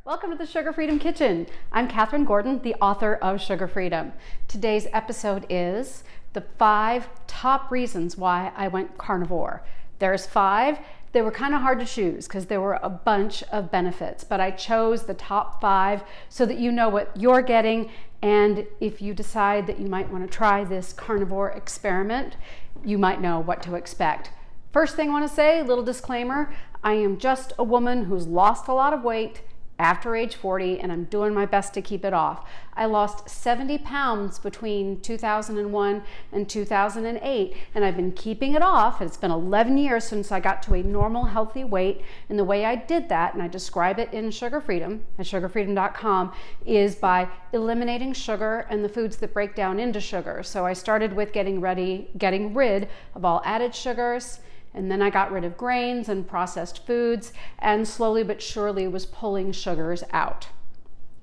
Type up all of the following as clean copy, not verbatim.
Welcome to the Sugar Freedom Kitchen. I'm Katherine Gordon, the author of Sugar Freedom. Today's episode is the 5 top reasons why I went carnivore. There's 5. They were kind of hard to choose because there were a bunch of benefits, but I chose the top 5 so that you know what you're getting, and if you decide that you might want to try this carnivore experiment, you might know what to expect. First thing I want to say, little disclaimer, I am just a woman who's lost a lot of weight after age 40, and I'm doing my best to keep it off. I lost 70 pounds between 2001 and 2008, and I've been keeping it off. It's been 11 years since I got to a normal, healthy weight, and the way I did that, and I describe it in Sugar Freedom at sugarfreedom.com, is by eliminating sugar and the foods that break down into sugar. So I started with getting rid of all added sugars, and then I got rid of grains and processed foods, and slowly but surely was pulling sugars out,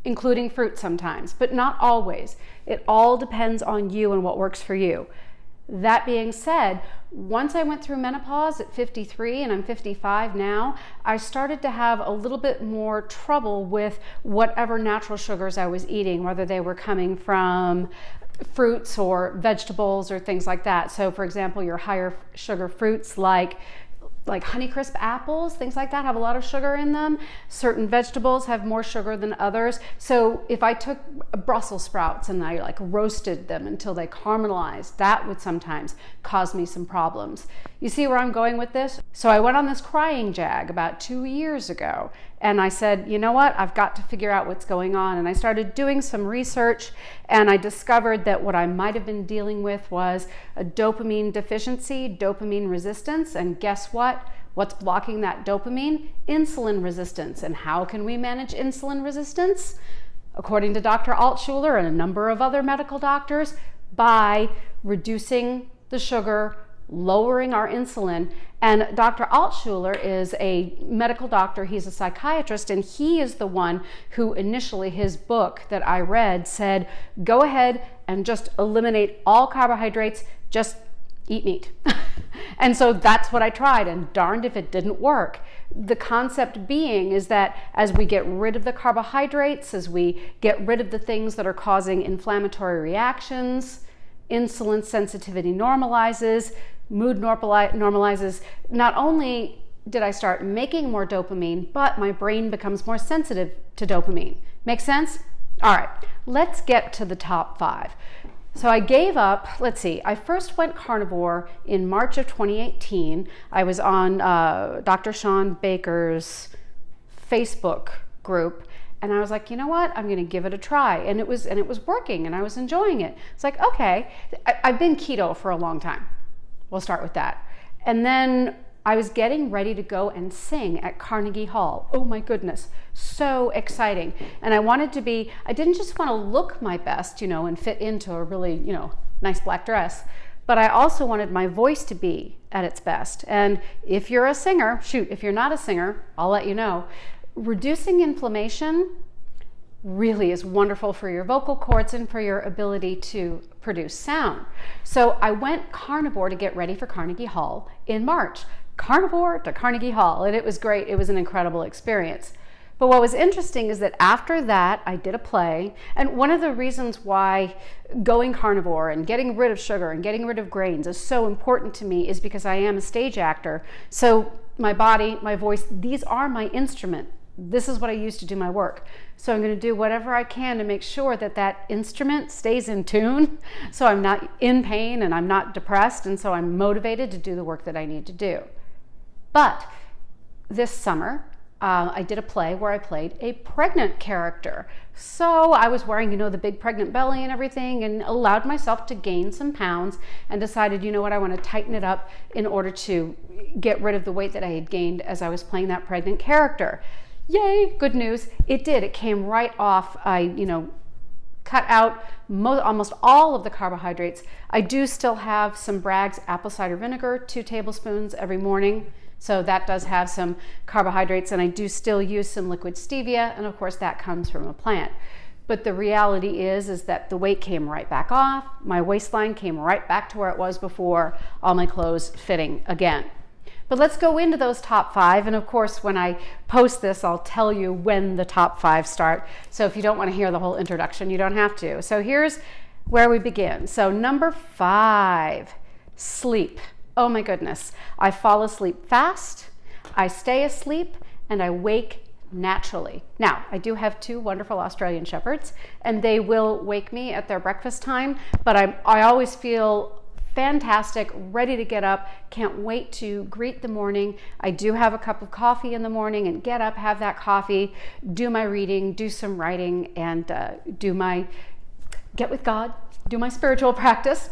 including fruit sometimes, but not always. It all depends on you and what works for you. That being said, once I went through menopause at 53 and I'm 55 now, I started to have a little bit more trouble with whatever natural sugars I was eating, whether they were coming from fruits or vegetables or things like that. So for example, your higher sugar fruits like Honeycrisp apples, things like that have a lot of sugar in them. Certain vegetables have more sugar than others. So if I took Brussels sprouts and I roasted them until they caramelized, that would sometimes cause me some problems. You see where I'm going with this? So I went on this crying jag about 2 years ago, and I said, you know what, I've got to figure out what's going on. And I started doing some research, and I discovered that what I might have been dealing with was a dopamine deficiency, dopamine resistance, and guess what? What's blocking that dopamine? Insulin resistance. And how can we manage insulin resistance? According to Dr. Altshuler and a number of other medical doctors, by reducing the sugar, lowering our insulin. And Dr. Altshuler is a medical doctor, he's a psychiatrist, and he is the one who initially, his book that I read said, go ahead and just eliminate all carbohydrates, just eat meat. And so that's what I tried, and darned if it didn't work. The concept being is that as we get rid of the carbohydrates, as we get rid of the things that are causing inflammatory reactions, insulin sensitivity normalizes, mood normalizes. Not only did I start making more dopamine, but my brain becomes more sensitive to dopamine. Make sense? All right, let's get to the top 5. So I gave up, I first went carnivore in March of 2018. I was on Dr. Sean Baker's Facebook group, and I was like, you know what, I'm gonna give it a try. And it was working, and I was enjoying it. It's like, okay, I've been keto for a long time. We'll start with that. And then I was getting ready to go and sing at Carnegie Hall. Oh my goodness, so exciting. And I didn't just want to look my best, and fit into a really, nice black dress, but I also wanted my voice to be at its best. And if you're a singer, if you're not a singer, I'll let you know, reducing inflammation really is wonderful for your vocal cords and for your ability to produce sound. So I went carnivore to get ready for Carnegie Hall in March. Carnivore to Carnegie Hall, and it was great. It was an incredible experience. But what was interesting is that after that, I did a play, and one of the reasons why going carnivore and getting rid of sugar and getting rid of grains is so important to me is because I am a stage actor. So my body, my voice, these are my instrument. This is what I use to do my work. So I'm going to do whatever I can to make sure that that instrument stays in tune, so I'm not in pain and I'm not depressed, and so I'm motivated to do the work that I need to do. But this summer, I did a play where I played a pregnant character. So I was wearing, the big pregnant belly and everything, and allowed myself to gain some pounds, and decided, I want to tighten it up in order to get rid of the weight that I had gained as I was playing that pregnant character. Yay, good news. It did. It came right off. I, cut out almost all of the carbohydrates. I do still have some Bragg's apple cider vinegar, 2 tablespoons every morning. So that does have some carbohydrates, and I do still use some liquid stevia, and of course that comes from a plant. But the reality is that the weight came right back off. My waistline came right back to where it was before, all my clothes fitting again. But let's go into those top 5. And of course, when I post this, I'll tell you when the top 5 start. So if you don't want to hear the whole introduction, you don't have to. So here's where we begin. So number 5, sleep. Oh my goodness. I fall asleep fast, I stay asleep, and I wake naturally. Now, I do have 2 wonderful Australian Shepherds, and they will wake me at their breakfast time, but I always feel fantastic, ready to get up, can't wait to greet the morning. I do have a cup of coffee in the morning and get up, have that coffee, do my reading, do some writing, and get with God, do my spiritual practice,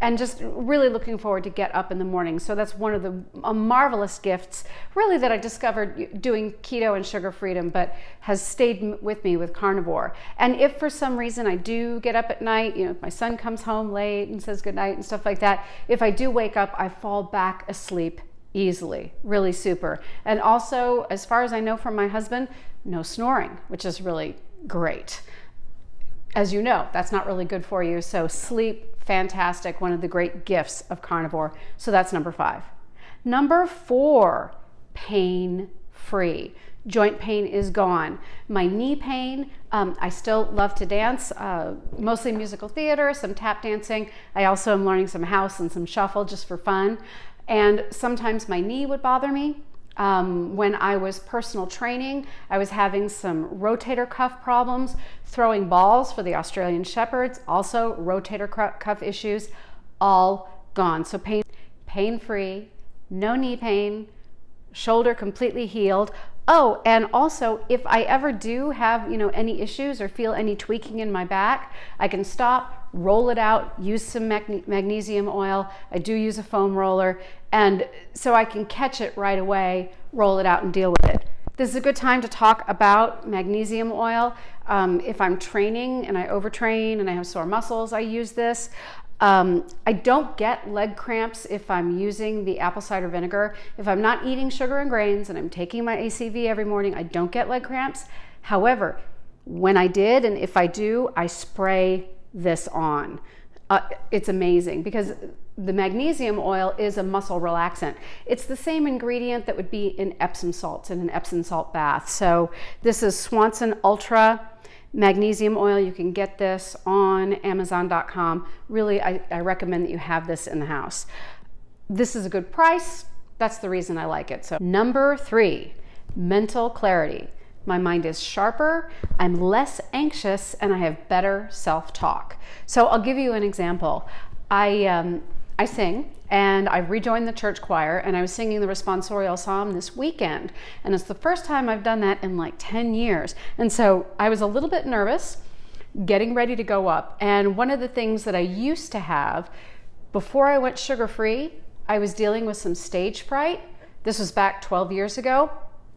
and just really looking forward to get up in the morning. So that's one of the marvelous gifts really that I discovered doing keto and sugar freedom, but has stayed with me with carnivore. And if for some reason I do get up at night, if my son comes home late and says goodnight and stuff like that, if I do wake up, I fall back asleep easily, really super. And also, as far as I know from my husband, no snoring, which is really great. As you know, that's not really good for you. So sleep, fantastic, one of the great gifts of carnivore. So that's number 5. Number 4, pain-free. Joint pain is gone. My knee pain, I still love to dance, mostly musical theater, some tap dancing. I also am learning some house and some shuffle just for fun. And sometimes my knee would bother me. When I was personal training, I was having some rotator cuff problems, throwing balls for the Australian Shepherds, also rotator cuff issues, all gone. So pain-free, no knee pain, shoulder completely healed. Oh, and also if I ever do have, any issues or feel any tweaking in my back, I can stop, roll it out, use some magnesium oil. I do use a foam roller, and so I can catch it right away, roll it out, and deal with it. This is a good time to talk about magnesium oil. If I'm training and I overtrain and I have sore muscles, I use this. I don't get leg cramps if I'm using the apple cider vinegar. If I'm not eating sugar and grains and I'm taking my ACV every morning, I don't get leg cramps. However, when I did, and if I do, I spray this on. It's amazing because the magnesium oil is a muscle relaxant. It's the same ingredient that would be in Epsom salts, in an Epsom salt bath. So this is Swanson Ultra Magnesium oil. You can get this on Amazon.com. Really, I recommend that you have this in the house. This is a good price. That's the reason I like it. So number 3, mental clarity. My mind is sharper, I'm less anxious, and I have better self-talk. So I'll give you an example. I sing, and I rejoined the church choir, and I was singing the responsorial psalm this weekend, and it's the first time I've done that in like 10 years. And so I was a little bit nervous getting ready to go up. And one of the things that I used to have before I went sugar-free, I was dealing with some stage fright. This was back 12 years ago.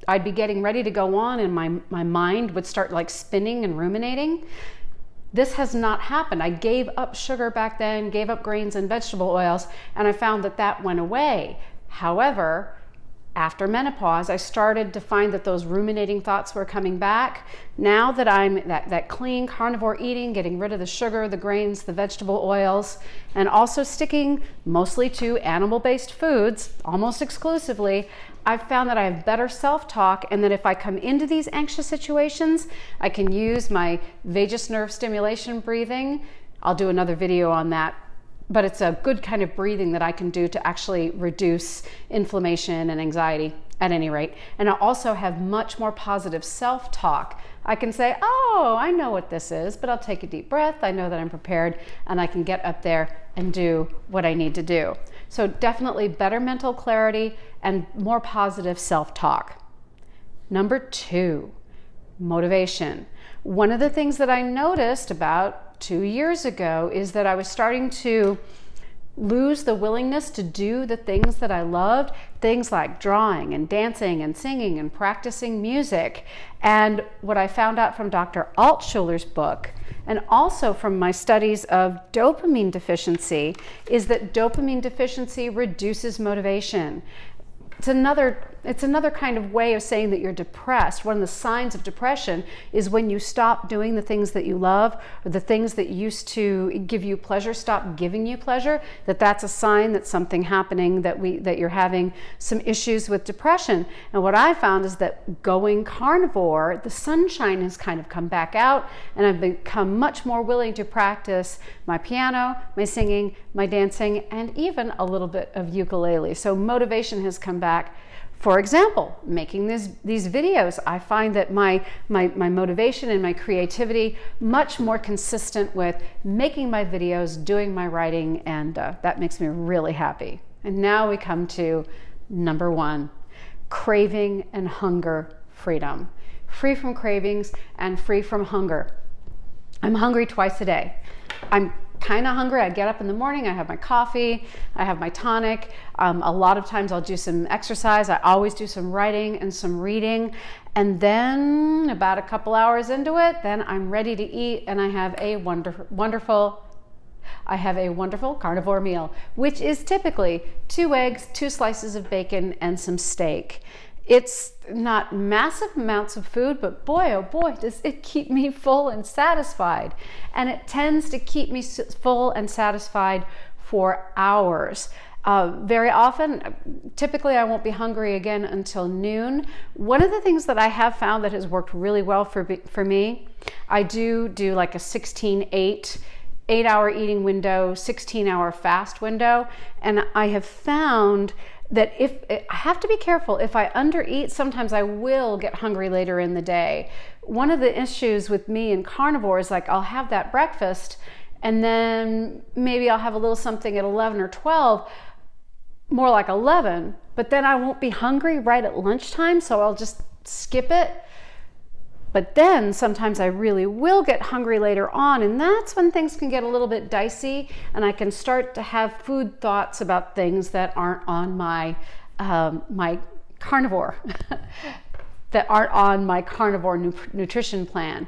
I'd be getting ready to go on and my mind would start like spinning and ruminating. This has not happened. I gave up sugar back then, gave up grains and vegetable oils, and I found that went away. However, after menopause, I started to find that those ruminating thoughts were coming back. Now that I'm that clean carnivore eating, getting rid of the sugar, the grains, the vegetable oils, and also sticking mostly to animal-based foods, almost exclusively, I've found that I have better self-talk, and that if I come into these anxious situations, I can use my vagus nerve stimulation breathing. I'll do another video on that, but it's a good kind of breathing that I can do to actually reduce inflammation and anxiety at any rate. And I also have much more positive self-talk. I can say, oh, I know what this is, but I'll take a deep breath. I know that I'm prepared, and I can get up there and do what I need to do. So definitely better mental clarity and more positive self-talk. Number 2, motivation. One of the things that I noticed about 2 years ago is that I was starting to lose the willingness to do the things that I loved, things like drawing and dancing and singing and practicing music. And what I found out from Dr. Altschuler's book, and also from my studies of dopamine deficiency, is that dopamine deficiency reduces motivation. It's another It's another kind of way of saying that you're depressed. One of the signs of depression is when you stop doing the things that you love, or the things that used to give you pleasure stop giving you pleasure. That's a sign that something happening, that you're having some issues with depression. And what I found is that going carnivore, the sunshine has kind of come back out, and I've become much more willing to practice my piano, my singing, my dancing, and even a little bit of ukulele. So motivation has come back. For example, making these videos, I find that my motivation and my creativity much more consistent with making my videos, doing my writing, and that makes me really happy. And now we come to number 1, craving and hunger freedom. Free from cravings and free from hunger. I'm hungry twice a day. I'm kind of hungry. I get up in the morning, I have my coffee, I have my tonic. A lot of times I'll do some exercise. I always do some writing and some reading. And then about a couple hours into it, then I'm ready to eat, and I have a wonderful carnivore meal, which is typically 2 eggs, 2 slices of bacon, and some steak. It's not massive amounts of food, but boy, oh boy, does it keep me full and satisfied. And it tends to keep me full and satisfied for hours. Very often, typically I won't be hungry again until noon. One of the things that I have found that has worked really well for me, I do like a 16-8, 8-hour eating window, 16-hour fast window. And I have found that I have to be careful. If I undereat, sometimes I will get hungry later in the day. One of the issues with me in carnivore is like I'll have that breakfast, and then maybe I'll have a little something at 11 or 12, more like 11, but then I won't be hungry right at lunchtime, so I'll just skip it. But then sometimes I really will get hungry later on, and that's when things can get a little bit dicey, and I can start to have food thoughts about things that aren't on my carnivore, that aren't on my carnivore nutrition plan.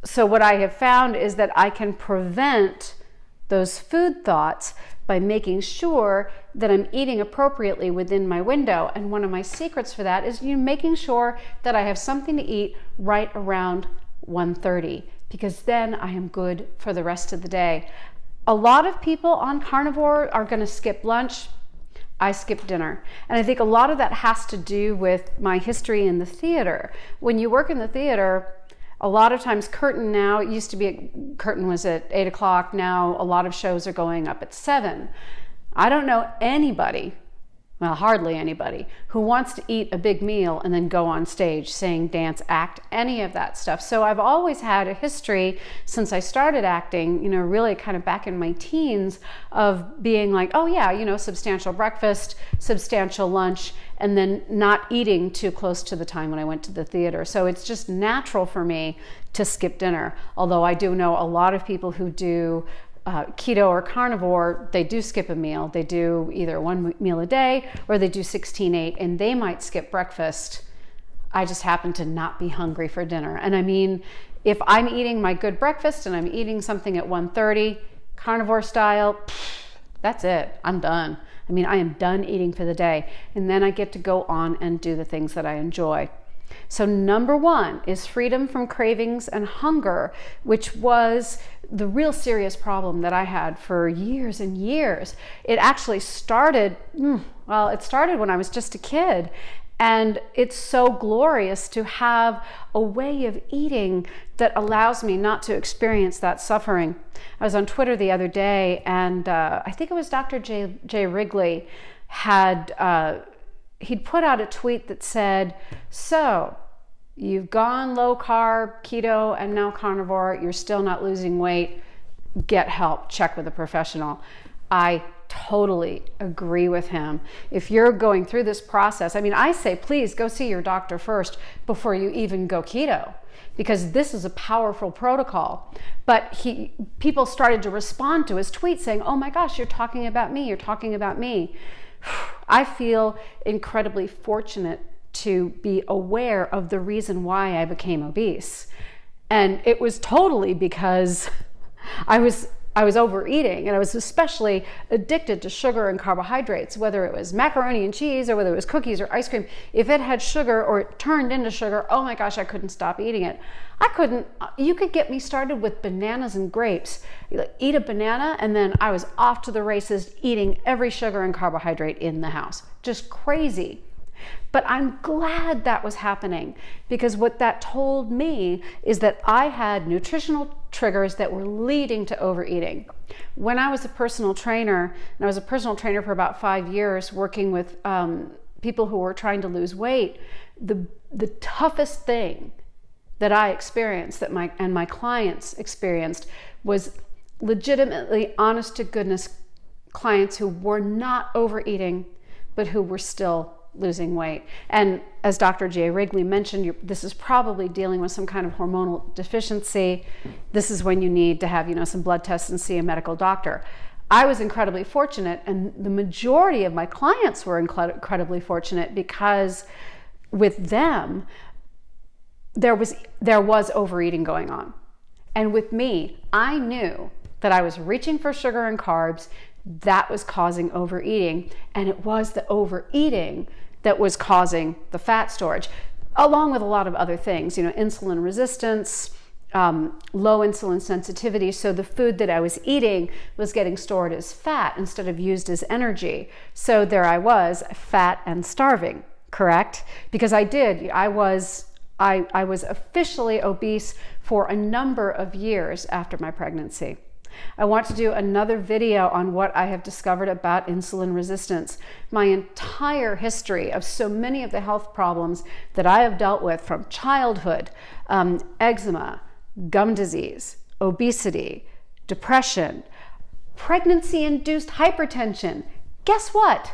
So what I have found is that I can prevent those food thoughts by making sure that I'm eating appropriately within my window. And one of my secrets for that is making sure that I have something to eat right around 1:30, because then I am good for the rest of the day. A lot of people on carnivore are going to skip lunch. I skip dinner. And I think a lot of that has to do with my history in the theater. When you work in the theater, a lot of times curtain now, it used to be, curtain was at 8 o'clock. Now a lot of shows are going up at 7. I don't know anybody, well, hardly anybody, who wants to eat a big meal and then go on stage, sing, dance, act, any of that stuff. So I've always had a history since I started acting, really kind of back in my teens, of being like, oh yeah, substantial breakfast, substantial lunch, and then not eating too close to the time when I went to the theater. So it's just natural for me to skip dinner. Although I do know a lot of people who do keto or carnivore, they do skip a meal. They do either 1 meal a day, or they do 16-8, and they might skip breakfast. I just happen to not be hungry for dinner. And I mean, if I'm eating my good breakfast and I'm eating something at 1:30, carnivore style, that's it. I'm done. I mean, I am done eating for the day. And then I get to go on and do the things that I enjoy. So number 1 is freedom from cravings and hunger, which was the real serious problem that I had for years and years. It actually started, it started when I was just a kid. And it's so glorious to have a way of eating that allows me not to experience that suffering. I was on Twitter the other day, and I think it was Dr. J. Wrigley he'd put out a tweet that said, so you've gone low carb, keto, and now carnivore, you're still not losing weight, get help, check with a professional. I totally agree with him. If you're going through this process, I say, please go see your doctor first before you even go keto, because this is a powerful protocol. But people started to respond to his tweet saying, oh my gosh, you're talking about me, you're talking about me. I feel incredibly fortunate to be aware of the reason why I became obese. And it was totally because I was I was overeating, and I was especially addicted to sugar and carbohydrates, whether it was macaroni and cheese or whether it was cookies or ice cream. If it had sugar or it turned into sugar, oh my gosh, I couldn't stop eating it. You could get me started with bananas and grapes. Eat a banana and then I was off to the races eating every sugar and carbohydrate in the house. Just crazy. But I'm glad that was happening, because what that told me is that I had nutritional triggers that were leading to overeating. When I was a personal trainer, and I was a personal trainer for about 5 years working with people who were trying to lose weight, the toughest thing that I experienced and my clients experienced was legitimately honest to goodness clients who were not overeating, but who were still losing weight. And as Dr. J. Wrigley mentioned, this is probably dealing with some kind of hormonal deficiency. This is when you need to have, some blood tests and see a medical doctor. I was incredibly fortunate, and the majority of my clients were incredibly fortunate, because with them, there was overeating going on. And with me, I knew that I was reaching for sugar and carbs that was causing overeating, and it was the overeating that was causing the fat storage, along with a lot of other things, insulin resistance, low insulin sensitivity. So the food that I was eating was getting stored as fat instead of used as energy. So there I was, fat and starving, correct? Because I was officially obese for a number of years after my pregnancy. I want to do another video on what I have discovered about insulin resistance. My entire history of so many of the health problems that I have dealt with from childhood, eczema, gum disease, obesity, depression, pregnancy-induced hypertension. Guess what?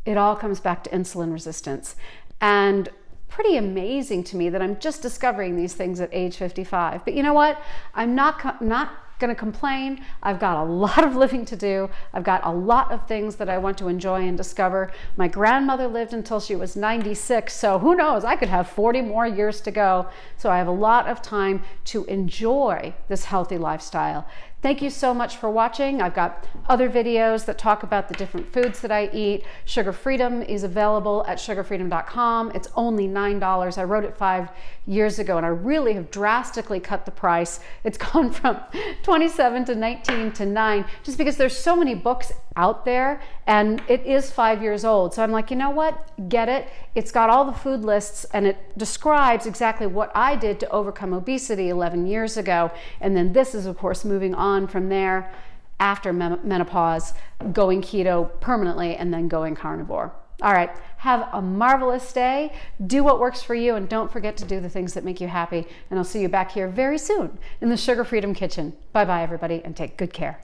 It all comes back to insulin resistance. And pretty amazing to me that I'm just discovering these things at age 55. But you know what? I'm not going to complain. I've got a lot of living to do. I've got a lot of things that I want to enjoy and discover. My grandmother lived until she was 96, so who knows? I could have 40 more years to go. So I have a lot of time to enjoy this healthy lifestyle. Thank you so much for watching. I've got other videos that talk about the different foods that I eat. Sugar Freedom is available at sugarfreedom.com. It's only $9. I wrote it 5 years ago, and I really have drastically cut the price. It's gone from $27 to $19 to $9, just because there's so many books out there, and it is 5 years old. So I'm like, you know what? Get it. It's got all the food lists, and it describes exactly what I did to overcome obesity 11 years ago. And then this is, of course, moving on from there after menopause, going keto permanently, and then going carnivore. All right, have a marvelous day. Do what works for you, and don't forget to do the things that make you happy. And I'll see you back here very soon in the Sugar Freedom Kitchen. Bye-bye, everybody, and take good care.